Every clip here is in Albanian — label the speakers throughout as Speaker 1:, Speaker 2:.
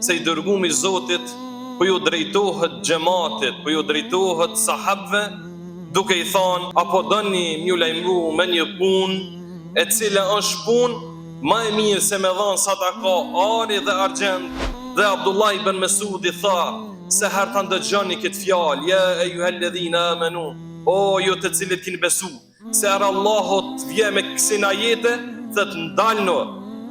Speaker 1: se I dërgumi I Zotit po ju drejtohet xhamatit, po ju drejtohet sahabëve, duke I thënë, apo doni m'ju lajmëru me një punë e cila është punë më e mirë se me dhënë sadaka ari dhe argjend. Dhe Abdullah ibn Mesudi tha, se herë ta ndëgjoni këtë fjalë, ja ejuhalladhina amanu, o ju të cilët keni besu, se herë Allahut vjen me kësaj ajete, thot ndalno,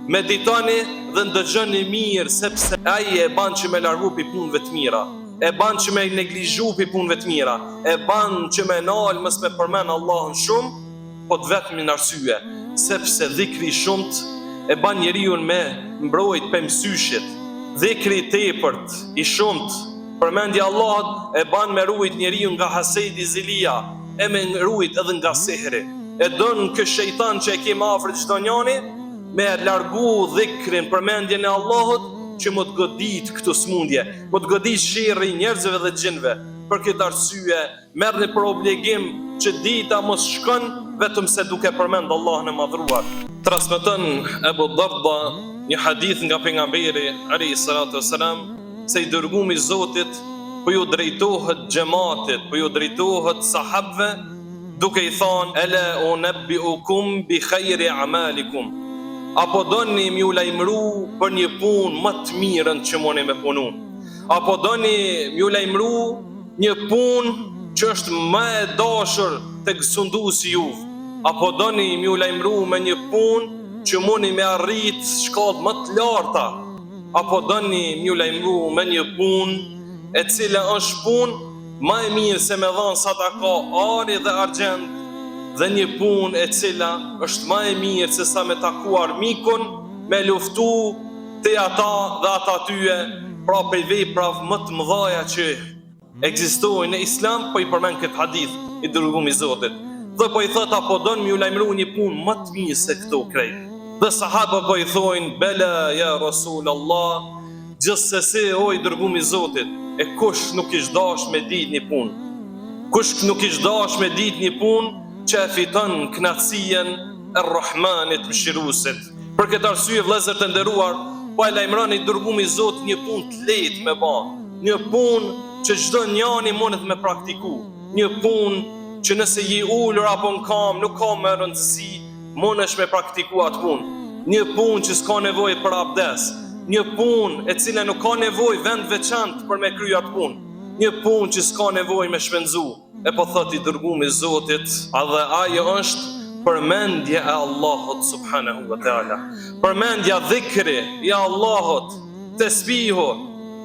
Speaker 1: meditoni dhe ndëgjoni mirë, sepse ai e ban që me largu pi punëve të mira, e ban që me neglizhu pi punëve të mira, e ban që me nal mos me përmend Allahun shumë, po të vetëm në arsye, sepse dhikri I shumt e ban njeriu me mbrojt për mësyshit. Dhikri I tepërt I shumt, përmendja Allahut e ban me rujt njeriu nga hasedi zilia, e me rujt edhe nga sehri. E don kë shejtan që e kemi afër çdo njani me largu dhikrin, përmendjen e Allahut, që më të godit këtë smundje, më të godit shirri njerëzve dhe gjinve. Për këtë arsye, merrni për obligim që dita mos shkon vetëm se duke përmend Allahun e madhruar. Transmeton Abu Darda një hadith nga pejgamberi alayhi salatu wasalam, se I dërgumi I Zotit po ju drejtohet xhamatit, po ju drejtohet sahabëve, duke I thënë, ala unabbiukum bi khayri a'malikum, apo doni m'ju lajmëru për një punë më të mirën që mundi me punu, apo doni m'ju lajmëru një punë që është më e dashur tek sunduesi juve, apo doni m'ju lajmëru me një punë që mundi me arrit shkallë më të larta, apo doni m'ju lajmëru me një punë e cila është punë më e mirë se me dhënë sadaka ari dhe argjend, dhe një punë e cila është më e mirë se sa me takuar mikun, me luftu te ata dhe ata tyje, pra për veprave më të mëdha që ekzistojnë në Islam, po I përmend këtë hadith I dërgumi I Zotit. Dhe po I thot, apo don m'ju lajmëru një punë më të mirë se këto krejt. Dhe sahabët po I thojnë, bela ja Rasulullah, gjithsesi o I dërgumi I Zotit, e kush nuk ish dash me dit një punë? Kush nuk ish dash me dit një punë që e fiton knatësien e Rahmanit Mëshiruesit? Për këtë arsye, vëllezër të nderuar, po e lajmëron I dërgumi I Zotit një punë të lehtë me ba, një punë që çdo njani mundet me praktiku, një punë që nëse je ulur apo në kam, nuk ka më rëndësi, mundesh me praktiku atë punë. Një punë që s'ka nevojë për abdes, një punë e cila nuk ka nevojë vend veçantë për me kryer atë punë, një punë që s'ka nevojë me shpenzu. E po thot I dërgumi I Zotit, edhe ajo është përmendja e Allahut subhanahu wa taala. Përmendja dhikri I Allahut, tesbihu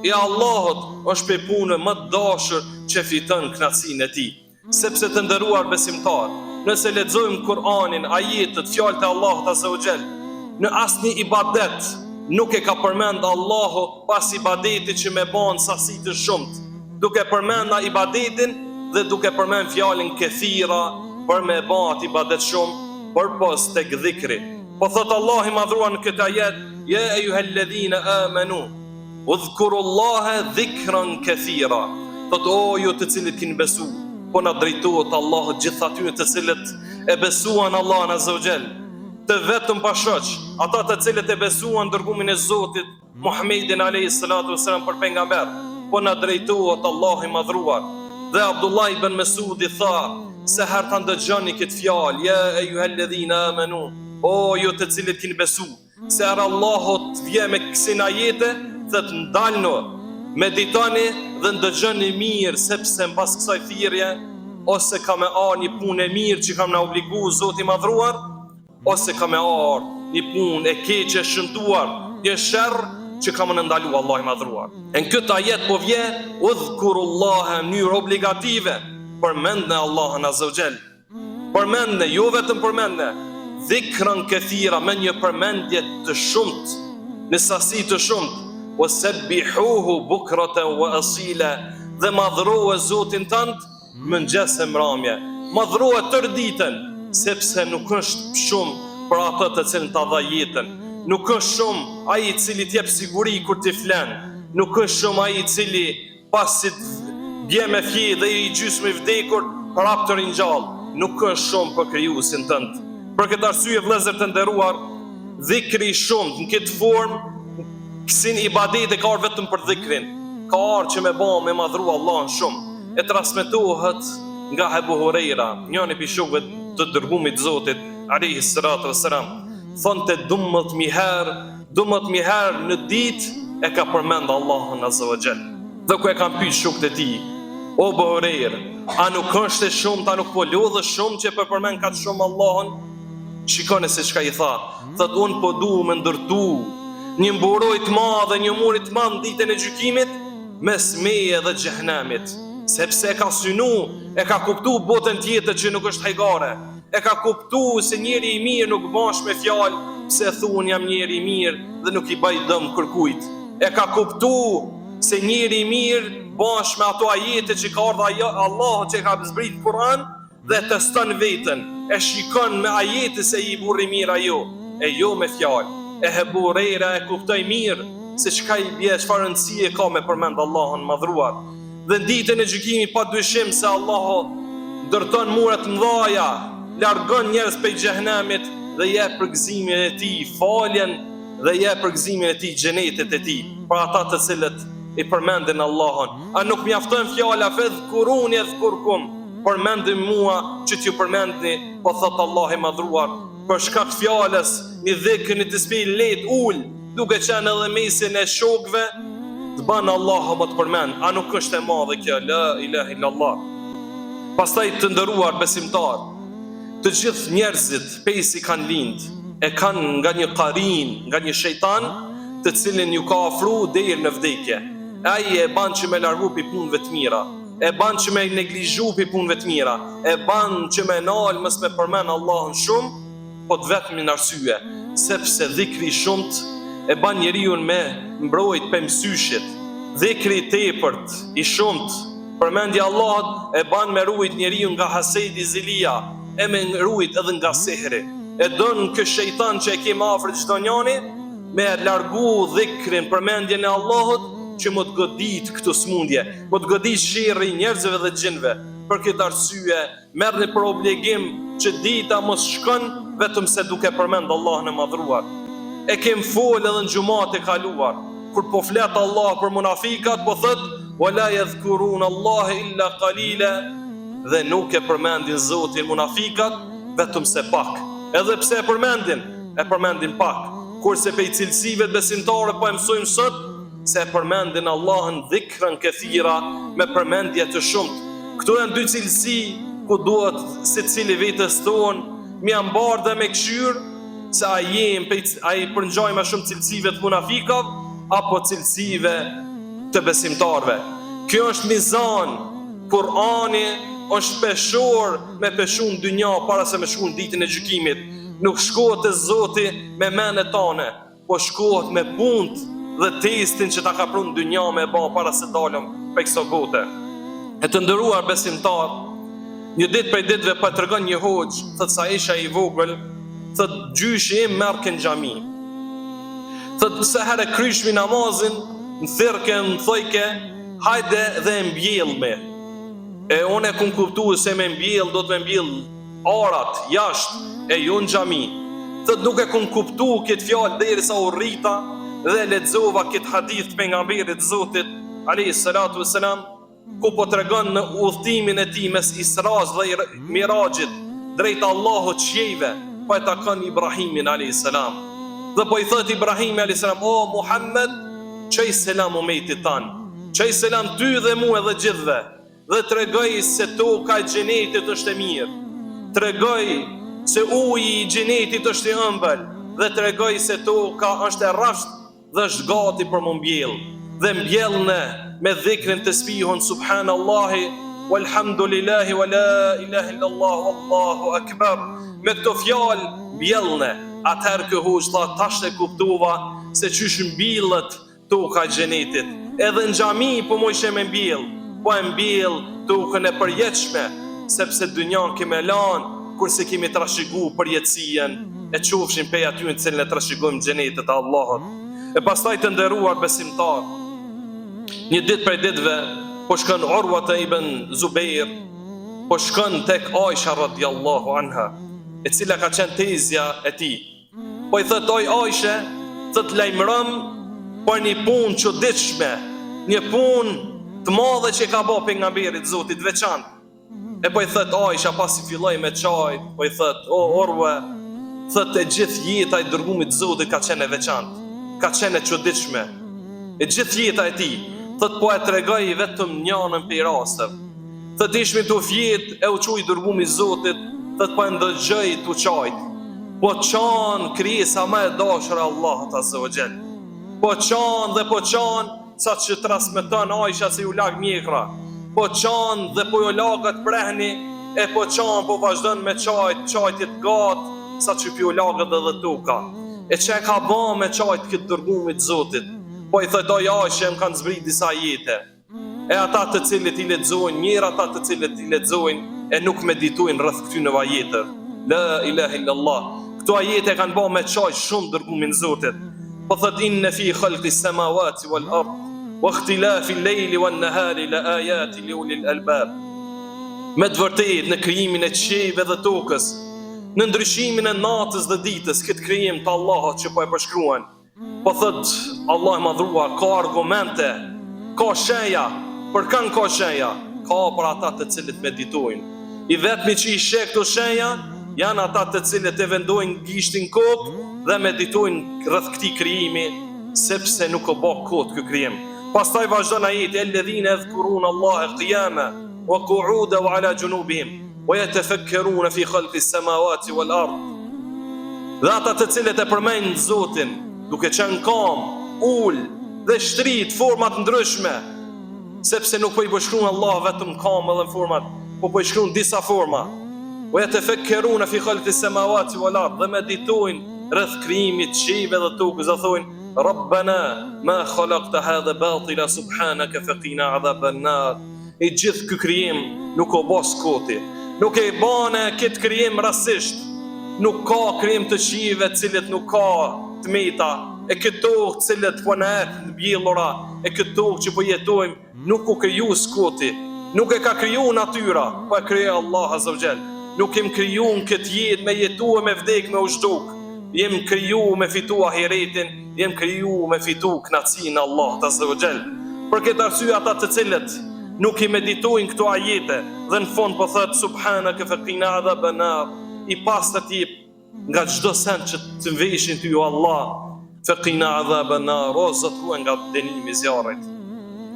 Speaker 1: I Allahut është për punë më të dashur që fiton kënaqësinë e tij. Sepse të nderuar besimtar, nëse lexojmë Kur'anin, ajetet, fjalët e Allahut azza wa jall, në asnjë ibadet nuk e ka përmend Allahu pas ibadetit që me bën sasi të shumtë, duke përmenda ibadetin dhe duke përmend fjalën këthira për me bën atë ibadet shumë, por pos tek dhikri. Po thot Allah I madhruar në këtë ajet, ja ejuhalladhina amanu, udhkurullaha dhikran këthira. Thot o ju të cilët keni besu, po na drejtohet Allahut gjithë atyre të cilët e besuan Allahun azza wa jall, të vetëm pa shoq, ata të cilët e besuan dërgumin e Zotit Muhammedin alayhi salatu wasalam për pejgamber, po na drejtohet Allahu I madhruar. Dhe Abdullah ibn Mesudi tha, se herë ta ndëgjoni këtë fjalë, ja ejuhalladhina amanu, o ju të cilët keni besu, se herë Allahut vjen me kësaj ajete, thot ndalno, meditoni dhe ndëgjoni mirë, sepse mbas kësaj thirrje ose ka me ardhur një punë e mirë që kam na obligu Zoti I madhruar, ose ka me ardhur një punë e keqe shëntuar, një sherr që ka më ndalu Allah I madhruar. E në këtë ajet po vjen udhkurullaha në mënyrë obligative, përmendni Allahun azza wa jall, përmendni, jo vetëm përmendni, dhikran këthira, me një përmendje të shumt, në sasi të shumt, wasabbihuhu bukratan wa asila, dhe madhrohe Zotin tënd mëngjes e mramje, madhrohe tërë ditën, sepse nuk është shumë për ato të cilën ta dha jetën, nuk është shumë ai I cili t'jep siguri kur t'i flen, nuk është shumë ai I cili pasi bje me fje dhe I gjysmë I vdekur prap të ringjall, nuk është shumë për krijuesin tënd. Për këtë arsye vëllezër të nderuar, dhikri I shumt në këtë formë Kësin ibadete ka arë vetëm për dhikrin, ka arë që me ba me madhru Allahun shumë. E transmetohet nga Ebu Hurajra, njëri prej shokëve të dërguarit Zotit alayhi salatu wassalam, thonte 12 mi herë në ditë e ka përmend Allahun azza wa jall. Dhe ku e kanë pyet shokët e tij, o Ebu Hurajra, a nuk është e shumë, a nuk po lodhë shumë që po përmend kaq shumë Allahun? Shikoni se çka i tha. Thot unë po du me ndërtu një mburoj të madh dhe një muri të madh ditën e gjykimit mes meje dhe xhehenamit, sepse e ka synu, e ka kuptu botën tjetër që nuk është hajgare, e ka kuptu se njeri i mirë nuk bash me fjalë, pse thun jam njeri i mirë dhe nuk i baj dëm kërkujt, e ka kuptu se njeri i mirë bash me ato ajete që ka ardha Allah që ka zbrit Kur'an dhe teston veten, e shikon me ajete se i burri mirë ajo, e jo me fjalë. E Ebu Hurajra e kuptoi mirë se çka i bie, çfarë rëndësie ka me përmend Allahun madhruar. Dhe në ditën e gjykimit pa dyshim se Allahu ndërton mure të mëdha, largon njerëz prej xhehenamit dhe jep përgëzimin e tij, faljen dhe jep përgëzimin e tij, xhenetet e tij, për ata të cilët i përmendin Allahun. A nuk mjafton fjala fadhkuruni adhkurkum, përmendni mua që t'ju përmendni, po thot Allah i madhruar, për shkak të fjalës një dhikr një tasbih let ul, duke qenë edhe mesin e shokëve, të banë Allahu më të përmend. A nuk është e madhe kjo? La ilaha illallah. Pastaj të nderuar besimtar, të gjithë njerëzit pesi kanë lind, e kanë nga një qarin, nga një shejtan, të cilin ju ka ofruar deri në vdekje. Ai e ban që me largu pi punëve të mira, e ban që me neglizhu pi punëve të mira, e ban që me nal mos me përmend Allahun shumë, po të vetëm në arsye, sepse dhikri shumët e ban njeriu me mbrojt për mësyshit. Dhikri i tepërt, i shumët, përmendja Allahut e ban me ruajt njeriu nga hasedi zilia, e me ruajt edhe nga sehri. E don kë shejtan që e kemi afër çdo njani, me largu dhikrin, përmendjen e Allahut, që më të godit këtë smundje, më të godit shirri njerëzve dhe gjinve. Për këtë arsye, merrni për obligim që dita mos shkon vetëm se duke përmend Allahun e madhruar. E kem folë edhe në gjumat e kaluar, kur po flet Allah për munafikat, po thot wala yadhkuruna Allah illa qalila, dhe nuk e përmendin Zotin munafikat vetëm se pak. Edhe pse e përmendin pak. Kurse pe cilësive besimtare po e mësojmë sot se e përmendin Allahun dhikrën këthira, me përmendje të shumt. Këto janë dy cilësi ku duhet secili vetes tonë mi ambar dhe me këshyr, se a i përngjaj ma shumë cilësive të munafikave apo cilësive të besimtarve. Kjo është mizan. Kur'ani është peshor me peshun dynja para se me shkun ditën e gjykimit. Nuk shkohet e Zoti me menet tane, po shkohet me punt dhe testin që ta ka prun dynja me ba para se dalëm për këso bote. E të ndëruar besimtar, një ditë prej ditëve pa të rëgën një hoxh, thët sa isha i vogël, thët gjyshi im merë kënë gjami. Thët se herë kryshmi namazin, në thirke, në thojke, hajde dhe mbjellme. E une kun kuptu se me mbjell, do të me mbjell arat, jashtë, e jo në gjami. Thët nuk e kun kuptu këtë fjallë deri sa u rrita, dhe lexova këtë hadith të pejgamberit Zotit, alayhi salatu wassalam, ku po të regon në udhëtimin e ti mes Isras dhe Mirajit drejt Allahut qiejve, po e takon Ibrahimin a.s. Dhe po i thët Ibrahimi a.s. O Muhammed, qëj selam umetit tanë, qëj selam ty dhe mu edhe gjithve, dhe të regoj se toka i gjenetit është e mirë, të regoj se uji i gjenetit është i ëmbël, dhe të regoj se toka është e rasht dhe është gati për më mbjell. Dhe mbjellne me dhikrin të spihon subhanallahi walhamdulillahi wa la ilaha illallah wallahu akbar. Me këto fjallë mbjellne. Atëherë kjo hoxh tha, tash e kuptova se qysh mbjellët toka e xhenetit. Edhe në xhami po mojshe me mbjell, po e mbjell tokën e përjetshme, sepse dynjan keme lan, kurse kemi trashëgu përjetësien e qofshin pe aty në cilën e trashëgojmë xhenetet e Allahut. E pastaj të nderuar besimtar, një ditë prej ditëve, po shkon Urwata ibn Zubair, po shkon tek Aisha radhiyallahu anha, e cila ka qenë tezja e tij. Po i thot oj Aisha, thot lajmërom por një punë çuditshme, një punë të madhe që ka bërë pejgamberi i Zotit veçantë. E po i thët Aisha pasi filloi me çaj, po i thët o Urve, thët e gjithë jeta i dërguarit të Zotit ka qenë e veçantë, ka qenë e çuditshme. E gjithë jeta e tij, thët po e tregoi vetëm njënën për rasteve. Thët ishmi të fjet e u çui dërguari i Zotit, thët po e ndëgjoj tu çajt. Po çan krijesa më e dashur e Allahut Azza wa Jall. Po çan dhe po çan sa që transmeton Aisha se ju lag mjekra. Po çan dhe po ju lagët prehni, e po çan po vazhdon me çajtit gat sa që ju lagët edhe tuka. E çe ka bën me çajt këtë dërguari të Zotit. Po i thotë Aisha më kanë zbrit disa jete. E ata të cilët i lexojnë, mirë ata të cilët i lexojnë e nuk meditojnë rreth këtyre ajeteve. La ilaha illallah. Këto ajete kanë bën me çaj shumë dërguarin e Zotit. Po thot inna fi khalqi samawati wal ard wa ikhtilafi al-layli wan nahari la ayatin li ulil albab. Me të vërtetë në krijimin e qiellit dhe tokës, në ndryshimin e natës dhe ditës, këtë krijim të Allahut që po e përshkruan. Po thot Allah i madhruar ka argumente, ka shenja, për kanë ka shenja, ka për ata të cilët meditojnë. I vetmi që i sheh këto shenja janë ata të cilët e vendojnë gishtin kokë dhe meditojnë rreth këtij krijimi, sepse nuk o bë kot ky krijim. Pastaj vazhdon ajeti alladhina yadhkuruna Allaha qiyama wa qu'uda wa ala junubihim wa yatafakkaruna fi khalqi as-samawati wal ard. Dhe ata të cilët e përmendin Zotin duke qenë kam, ul dhe shtrit forma të ndryshme, sepse nuk po i bashkruan Allah vetëm kam edhe në format, po i shkruan disa forma. Wa yatafakkaruna fi khalqi as-samawati wal ard, dhe meditojnë rreth krijimit të qiellit dhe tokës, dhe thonë Rabbana ma khalaqta hadha batila subhanaka faqina adhaban nar. E gjithë ky krijim nuk o bë skoti, nuk e bane këtë krijim rastisht. Nuk ka krijim të qiellit të cilët nuk ka tmeta, e këtë tokë të cilët po na të mbjellura, e këtë tokë që po jetojmë nuk u kriju skoti, nuk e ka kriju natyra, po e krijoi Allah Azza wa Jall. Nuk jem kriju në këtë jetë me jetu e me vdek me ushtuk. Jem kriju me fitu ahiretin, jem kriju me fitu knacin Allah Azza wa Jall. Për këtë arsye ata të cilët nuk i meditojnë këto ajete dhe në fund po thot subhanaka faqina adhaban nar, i pastët nga çdo send që të veshin ty o Allah, faqina adhaban nar, o Zot ruaj nga dënimi i zjarrit.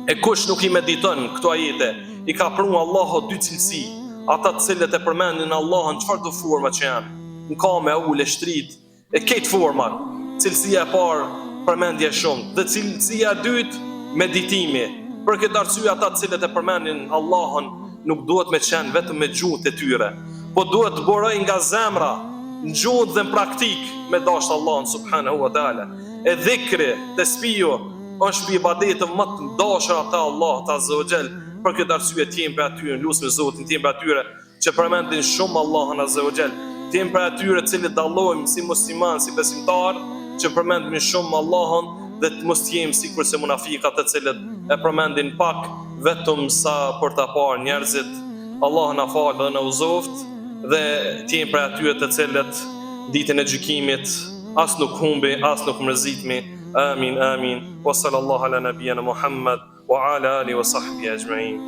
Speaker 1: E kush nuk i mediton këto ajete, i ka pranuar Allahu dy cilësi. Ata të cilët e përmendin Allahun çfarë do forma që janë, në kame, ule, shtrit, e këtë format, cilësia e parë përmendje shumë, dhe cilësia e dytë meditimi. Për këtë arsye ata të cilët e përmendin Allahun nuk duhet me qenë vetëm me gjuhët e tyre, po duhet të boroj nga zemra, në gjuhët dhe në praktik me dashur Allahun subhanahu wa taala. E dhikri, tesbihu është ibadetë më të dashura te Allahu Azza wa Jall. Për këtë arsye t'jem për atyre, lusë me Zotin, t'jem për atyre që përmendin shumë Allahun Azza wa Jall, t'jem për atyre cilët dallojmë si musliman, si besimtar, që përmendin shumë Allahun, dhe të mos t'jem sikur se munafikat të cilët e përmendin pak, vetëm sa për ta parë njerëzit. Allah na falë dhe na uzoft, dhe t'jem për atyre të cilët ditën e gjykimit as nuk humbi, as nuk mërzitmi. Amin, amin. Wa sallallahu ala nabiyana Muhammad wa ala alihi wa sahbihi ajma'in.